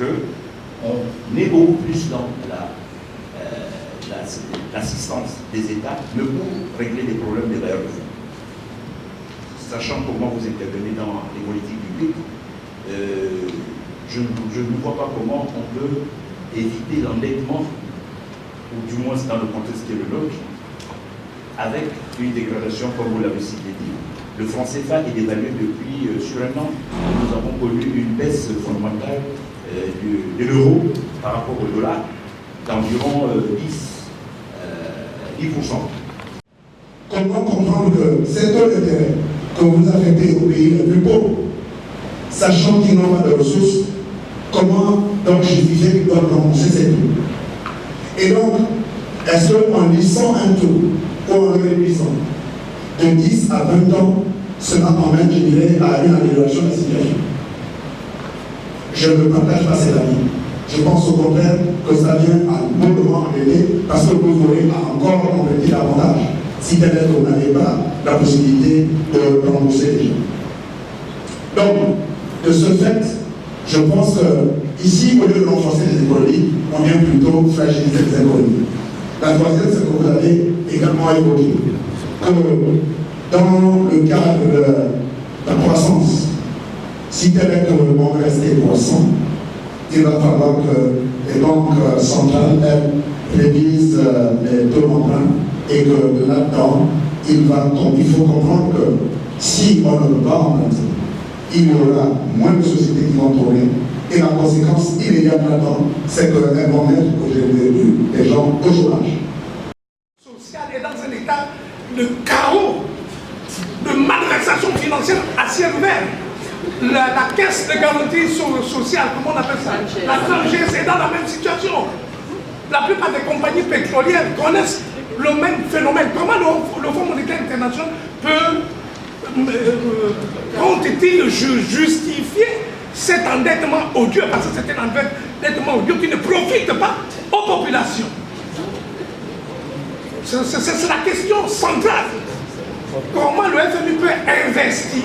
qu'on est beaucoup plus dans l'assistance des États, mais pour régler les problèmes des bailleurs de fonds. Sachant comment vous intervenez dans les politiques publiques, je ne vois pas comment on peut éviter l'endettement, ou du moins dans le contexte qui est le nôtre, avec une dégradation, comme vous l'avez cité dit. Le franc CFA est dévalué depuis sur un an. Nous avons connu une baisse fondamentale de l'euro par rapport au dollar d'environ 10%. Comment comprendre que ces taux d'intérêt que vous affectez aux pays les plus pauvres, sachant qu'ils n'ont pas de ressources, comment donc justifier qu'ils doivent rembourser ces taux? Et donc, est-ce qu'en lissant un taux ou en le réduisant de 10 à 20 ans, cela emmène, je dirais, à une amélioration de la situation? Je ne partage pas cet avis. Je pense au contraire que ça vient à lourdement embêter parce que vous aurez à encore compléter davantage si tel est que vous n'avez pas la possibilité de rembourser les gens. Donc, de ce fait, je pense que ici, au lieu de renforcer les économies, on vient plutôt fragiliser les économies. La troisième, c'est que vous avez également évoqué que dans le cadre de la croissance, si tel est que le monde reste croissant, il va falloir que les banques centrales, elles, révisent les taux d'emprunt et que là-dedans, il faut comprendre que si on ne peut pas emprunter, il y aura moins de sociétés qui vont tourner. Et la conséquence immédiate là-dedans, c'est qu'elles vont mettre les gens au chômage. Le social est dans un état de chaos, de malversation financière à ciel ouvert. La caisse de garantie sociale, comment on appelle ça? La CNGS est dans la même situation. La plupart des compagnies pétrolières connaissent le même phénomène. Comment le Fonds monétaire international peut-il justifier cet endettement odieux? Parce que c'est un endettement odieux qui ne profite pas aux populations. C'est la question centrale. Comment le FMI peut investir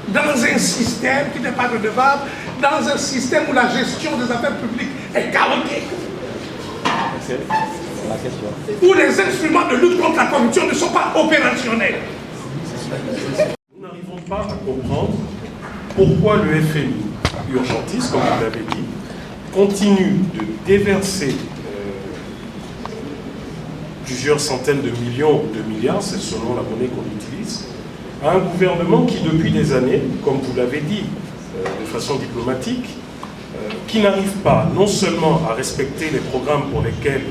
dans un système qui n'est pas redevable, dans un système où la gestion des affaires publiques est chaotique, où les instruments de lutte contre la corruption ne sont pas opérationnels? Nous n'arrivons pas à comprendre pourquoi le FMI, urgentiste, comme vous l'avez dit, continue de déverser plusieurs centaines de millions ou de milliards, c'est selon la monnaie qu'on utilise, à un gouvernement qui, depuis des années, comme vous l'avez dit, de façon diplomatique, qui n'arrive pas non seulement à respecter les programmes pour lesquels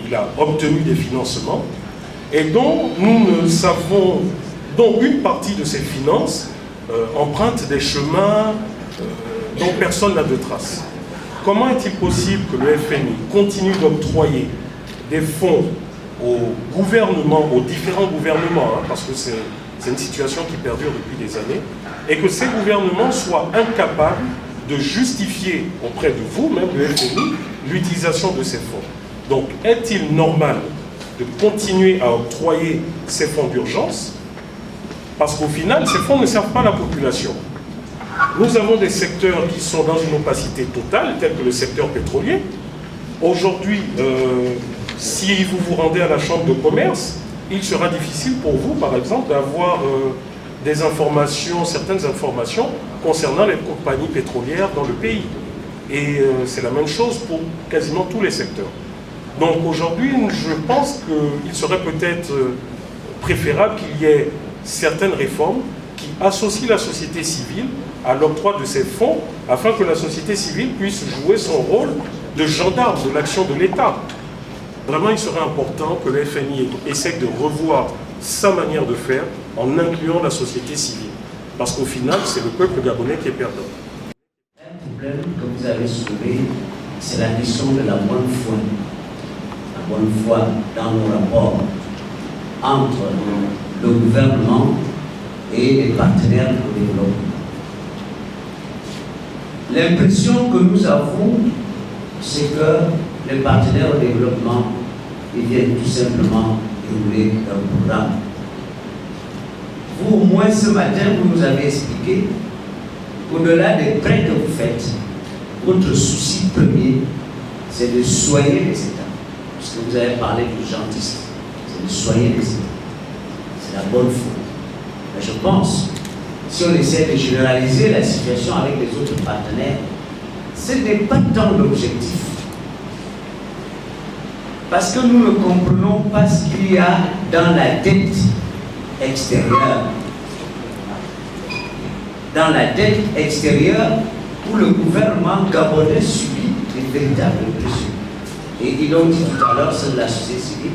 il a obtenu des financements, et dont nous ne savons, dont une partie de ces finances emprunte des chemins dont personne n'a de trace. Comment est-il possible que le FMI continue d'octroyer des fonds aux gouvernements, aux différents gouvernements, parce que c'est une situation qui perdure depuis des années, et que ces gouvernements soient incapables de justifier auprès de vous, même le FMI, l'utilisation de ces fonds? Donc, est-il normal de continuer à octroyer ces fonds d'urgence? Parce qu'au final, ces fonds ne servent pas la population. Nous avons des secteurs qui sont dans une opacité totale, tels que le secteur pétrolier. Aujourd'hui, si vous vous rendez à la chambre de commerce, il sera difficile pour vous, par exemple, d'avoir des informations, certaines informations concernant les compagnies pétrolières dans le pays. Et c'est la même chose pour quasiment tous les secteurs. Donc aujourd'hui, je pense qu'il serait peut-être préférable qu'il y ait certaines réformes qui associent la société civile à l'octroi de ces fonds, afin que la société civile puisse jouer son rôle de gendarme de l'action de l'État. Vraiment, il serait important que le FMI essaie de revoir sa manière de faire en incluant la société civile. Parce qu'au final, c'est le peuple gabonais qui est perdant. Un problème que vous avez soulevé, c'est la question de la bonne foi. La bonne foi dans nos rapports entre le gouvernement et les partenaires au développement. L'impression que nous avons, c'est que les partenaires au développement, ils viennent tout simplement dérouler un programme. Vous, au moins ce matin, vous nous avez expliqué, au-delà des prêts que vous faites, votre souci premier, c'est de soigner les États. Parce que vous avez parlé d'urgentisme, c'est de soigner les États. C'est la bonne foi. Mais je pense, si on essaie de généraliser la situation avec les autres partenaires, ce n'est pas tant l'objectif. Parce que nous ne comprenons pas ce qu'il y a dans la dette extérieure. Dans la dette extérieure, où le gouvernement gabonais subit des véritables pressions. Et ils l'ont dit tout à l'heure, c'est de la société civile,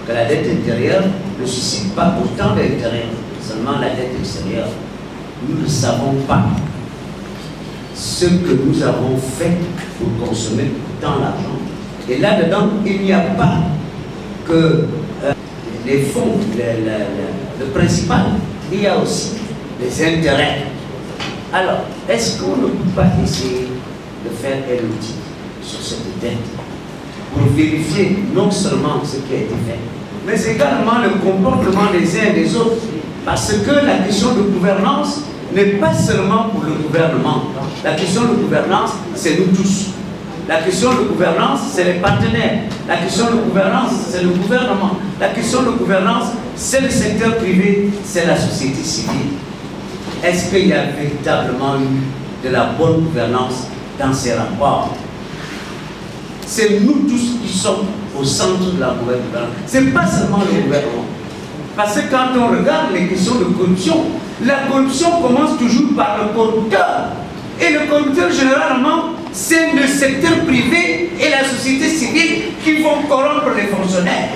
que la dette intérieure ne suscite pas autant d'intérêt, seulement la dette extérieure. Nous ne savons pas ce que nous avons fait pour consommer tant d'argent. Et là-dedans, il n'y a pas que les fonds, le principal, il y a aussi les intérêts. Alors, est-ce qu'on ne peut pas essayer de faire un outil sur cette dette pour vérifier non seulement ce qui a été fait, mais également le comportement des uns et des autres? Parce que la question de gouvernance n'est pas seulement pour le gouvernement. La question de gouvernance, c'est nous tous. La question de gouvernance, c'est les partenaires. La question de gouvernance, c'est le gouvernement. La question de gouvernance, c'est le secteur privé, c'est la société civile. Est-ce qu'il y a véritablement eu de la bonne gouvernance dans ces rapports? C'est nous tous qui sommes au centre de la gouvernance. Ce n'est pas seulement le gouvernement. Parce que quand on regarde les questions de corruption, la corruption commence toujours par le corrupteur. Et le corrupteur, généralement, c'est le secteur privé et la société civile qui vont corrompre les fonctionnaires.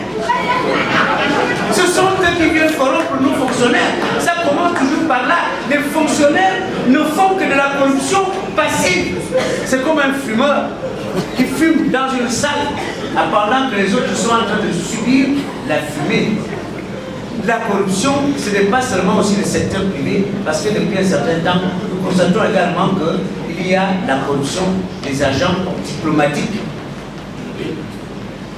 Ce sont eux qui viennent corrompre nos fonctionnaires. Ça commence toujours par là. Les fonctionnaires ne font que de la corruption passive. C'est comme un fumeur qui fume dans une salle pendant que les autres sont en train de subir la fumée. La corruption, ce n'est pas seulement aussi le secteur privé, parce que depuis un certain temps, nous constatons également qu'il y a la corruption des agents diplomatiques.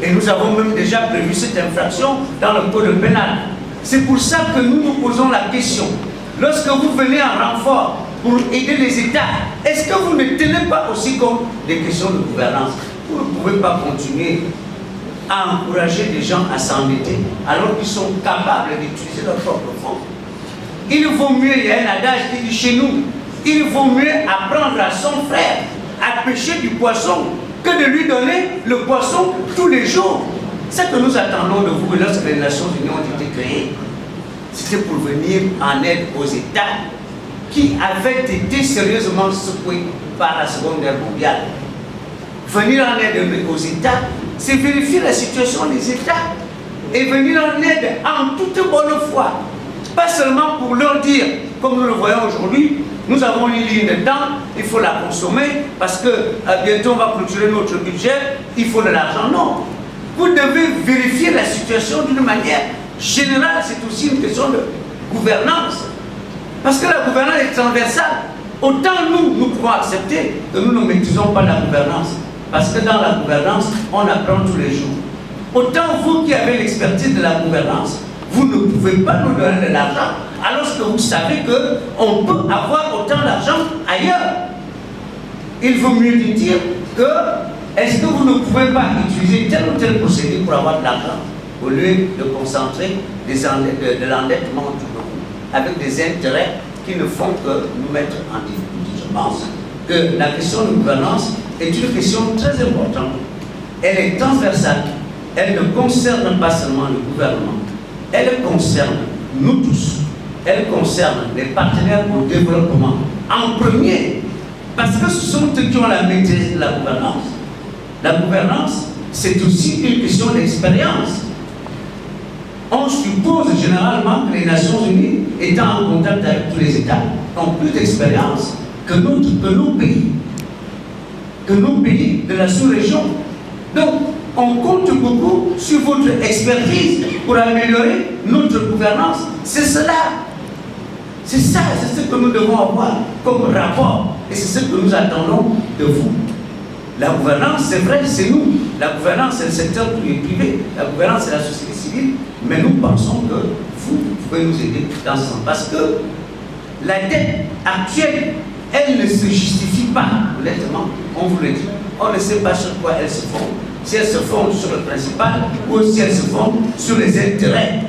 Et nous avons même déjà prévu cette infraction dans le code pénal. C'est pour ça que nous nous posons la question. Lorsque vous venez en renfort pour aider les États, est-ce que vous ne tenez pas aussi compte des questions de gouvernance? Vous ne pouvez pas continuer à encourager des gens à s'endetter alors qu'ils sont capables d'utiliser leur propre fonds. Il vaut mieux, il y a un adage qui dit chez nous, il vaut mieux apprendre à son frère à pêcher du poisson que de lui donner le poisson tous les jours. C'est que nous attendons de vous lorsque les Nations Unies ont été créées. C'était pour venir en aide aux États qui avaient été sérieusement secoués par la Seconde Guerre mondiale. Venir en aide aux États, c'est vérifier la situation des États et venir en aide en toute bonne foi. Pas seulement pour leur dire, comme nous le voyons aujourd'hui, nous avons une ligne de temps, il faut la consommer parce que bientôt on va clôturer notre budget, il faut de l'argent. Non. Vous devez vérifier la situation d'une manière générale. C'est aussi une question de gouvernance. Parce que la gouvernance est transversale. Autant nous pouvons accepter que nous ne maîtrisons pas la gouvernance. Parce que dans la gouvernance, on apprend tous les jours. Autant vous qui avez l'expertise de la gouvernance, vous ne pouvez pas nous donner de l'argent, alors que vous savez qu'on peut avoir autant d'argent ailleurs. Il vaut mieux dire que, est-ce que vous ne pouvez pas utiliser tel ou tel procédé pour avoir de l'argent, au lieu de concentrer de l'endettement autour de vous, avec des intérêts qui ne font que nous mettre en difficulté. Je pense que la question de gouvernance est une question très importante. Elle est transversale. Elle ne concerne pas seulement le gouvernement. Elle concerne nous tous. Elle concerne les partenaires au développement. En premier, parce que ce sont eux qui ont la maîtrise de la gouvernance. La gouvernance, c'est aussi une question d'expérience. On suppose généralement que les Nations Unies, étant en contact avec tous les États, ont plus d'expérience que nos pays. Que nos pays de la sous-région. Donc, on compte beaucoup sur votre expertise pour améliorer notre gouvernance. C'est cela. C'est ça, c'est ce que nous devons avoir comme rapport. Et c'est ce que nous attendons de vous. La gouvernance, c'est vrai, c'est nous. La gouvernance, c'est le secteur privé. La gouvernance, c'est la société civile. Mais nous pensons que vous pouvez nous aider dans ce sens. Parce que la dette actuelle elles ne se justifient pas, honnêtement, on vous le dit. On ne sait pas sur quoi elles se fondent. Si elles se fondent sur le principal ou si elles se fondent sur les intérêts.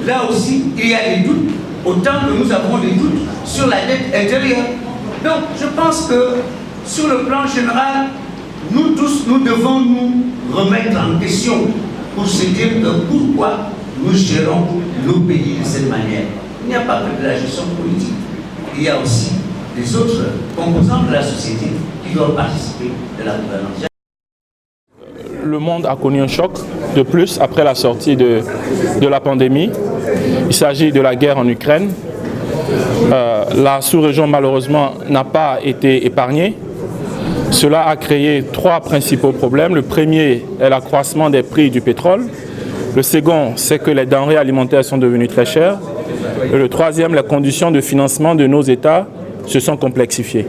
Là aussi, il y a des doutes, autant que nous avons des doutes sur la dette intérieure. Donc, je pense que sur le plan général, nous tous, nous devons nous remettre en question pour se dire que pourquoi nous gérons nos pays de cette manière. Il n'y a pas que de la gestion politique, il y a aussi des autres composants de la société qui doivent participer de la gouvernance. Le monde a connu un choc de plus après la sortie de la pandémie. Il s'agit de la guerre en Ukraine. La sous-région, malheureusement, n'a pas été épargnée. Cela a créé trois principaux problèmes. Le premier est l'accroissement des prix du pétrole. Le second, c'est que les denrées alimentaires sont devenues très chères. Et le troisième, les conditions de financement de nos États se sont complexifiées.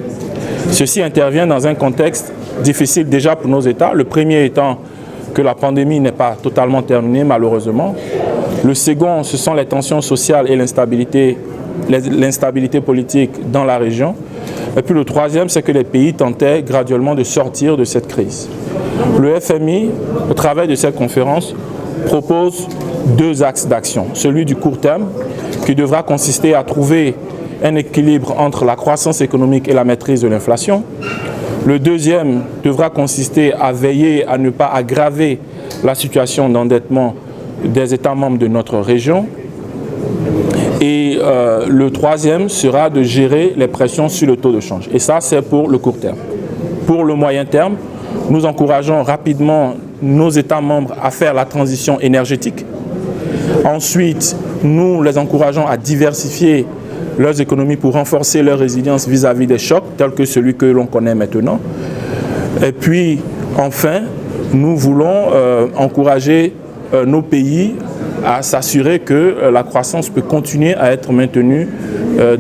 Ceci intervient dans un contexte difficile déjà pour nos États. Le premier étant que la pandémie n'est pas totalement terminée, malheureusement. Le second, ce sont les tensions sociales et l'instabilité politique dans la région. Et puis le troisième, c'est que les pays tentaient graduellement de sortir de cette crise. Le FMI, au travers de cette conférence, propose deux axes d'action. Celui du court terme, qui devra consister à trouver un équilibre entre la croissance économique et la maîtrise de l'inflation. Le deuxième devra consister à veiller à ne pas aggraver la situation d'endettement des États membres de notre région. Et le troisième sera de gérer les pressions sur le taux de change. Et ça, c'est pour le court terme. Pour le moyen terme, nous encourageons rapidement nos États membres à faire la transition énergétique. Ensuite, nous les encourageons à diversifier leurs économies pour renforcer leur résilience vis-à-vis des chocs, tels que celui que l'on connaît maintenant. Et puis, enfin, nous voulons encourager nos pays à s'assurer que la croissance peut continuer à être maintenue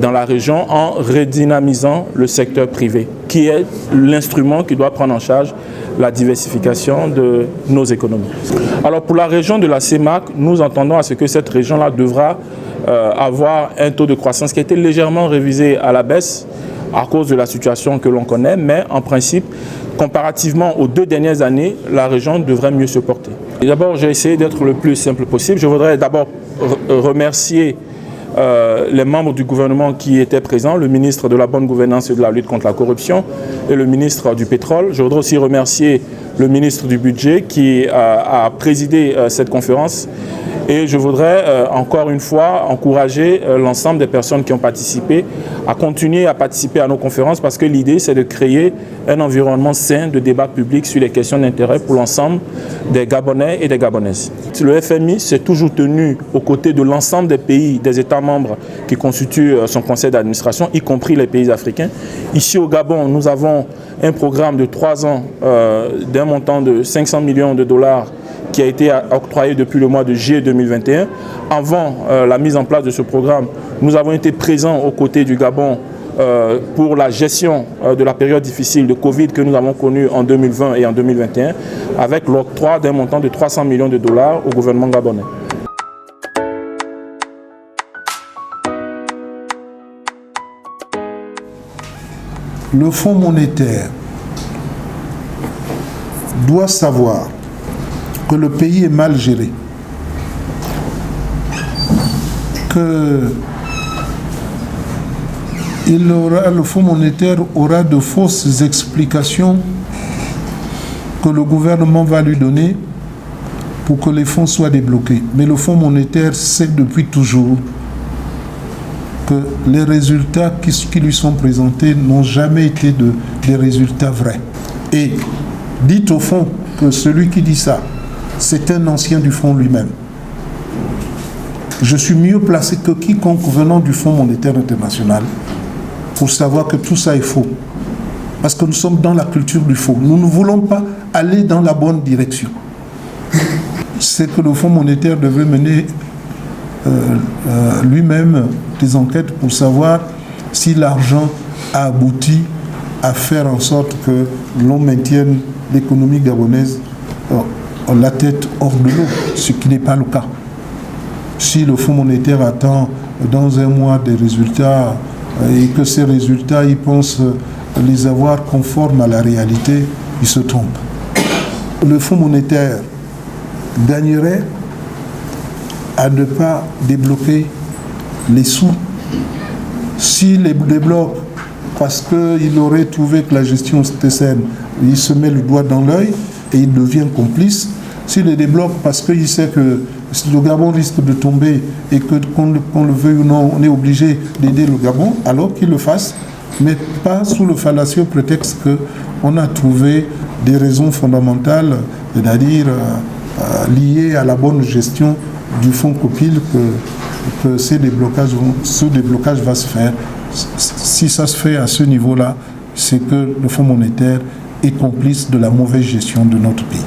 dans la région en redynamisant le secteur privé, qui est l'instrument qui doit prendre en charge la diversification de nos économies. Alors pour la région de la CEMAC, nous entendons à ce que cette région-là devra avoir un taux de croissance qui a été légèrement révisé à la baisse à cause de la situation que l'on connaît, mais en principe, comparativement aux 2 dernières années, la région devrait mieux se porter. D'abord, j'ai essayé d'être le plus simple possible. Je voudrais d'abord remercier les membres du gouvernement qui étaient présents, le ministre de la bonne gouvernance et de la lutte contre la corruption et le ministre du pétrole. Je voudrais aussi remercier le ministre du budget qui a présidé cette conférence. Et je voudrais encore une fois encourager l'ensemble des personnes qui ont participé à continuer à participer à nos conférences parce que l'idée c'est de créer un environnement sain de débat public sur les questions d'intérêt pour l'ensemble des Gabonais et des Gabonaises. Le FMI s'est toujours tenu aux côtés de l'ensemble des pays, des États membres qui constituent son conseil d'administration, y compris les pays africains. Ici au Gabon, nous avons un programme de 3 ans d'un montant de 500 millions de dollars qui a été octroyé depuis le mois de juillet 2021. Avant la mise en place de ce programme, nous avons été présents aux côtés du Gabon pour la gestion de la période difficile de Covid que nous avons connue en 2020 et en 2021, avec l'octroi d'un montant de 300 millions de dollars au gouvernement gabonais. Le Fonds monétaire doit savoir que le pays est mal géré, que le Fonds monétaire aura de fausses explications que le gouvernement va lui donner pour que les fonds soient débloqués. Mais le Fonds monétaire sait depuis toujours que les résultats qui lui sont présentés n'ont jamais été des résultats vrais. Et dites au fond que celui qui dit ça, c'est un ancien du Fonds lui-même. Je suis mieux placé que quiconque venant du Fonds monétaire international pour savoir que tout ça est faux. Parce que nous sommes dans la culture du faux. Nous ne voulons pas aller dans la bonne direction. C'est que le Fonds monétaire devait mener lui-même des enquêtes pour savoir si l'argent a abouti à faire en sorte que l'on maintienne l'économie gabonaise la tête hors de l'eau, ce qui n'est pas le cas. Si le Fonds monétaire attend dans un mois des résultats et que ces résultats, ils pensent les avoir conformes à la réalité, ils se trompent. Le Fonds monétaire gagnerait à ne pas débloquer les sous. S'il les débloque parce qu'il aurait trouvé que la gestion était saine, il se met le doigt dans l'œil et il devient complice. S'il les débloque parce qu'il sait que le Gabon risque de tomber et que qu'on le veuille ou non, on est obligé d'aider le Gabon, alors qu'il le fasse, mais pas sous le fallacieux prétexte qu'on a trouvé des raisons fondamentales, c'est-à-dire liées à la bonne gestion du fonds COPIL que ce déblocage va se faire. Si ça se fait à ce niveau-là, c'est que le Fonds monétaire est complice de la mauvaise gestion de notre pays.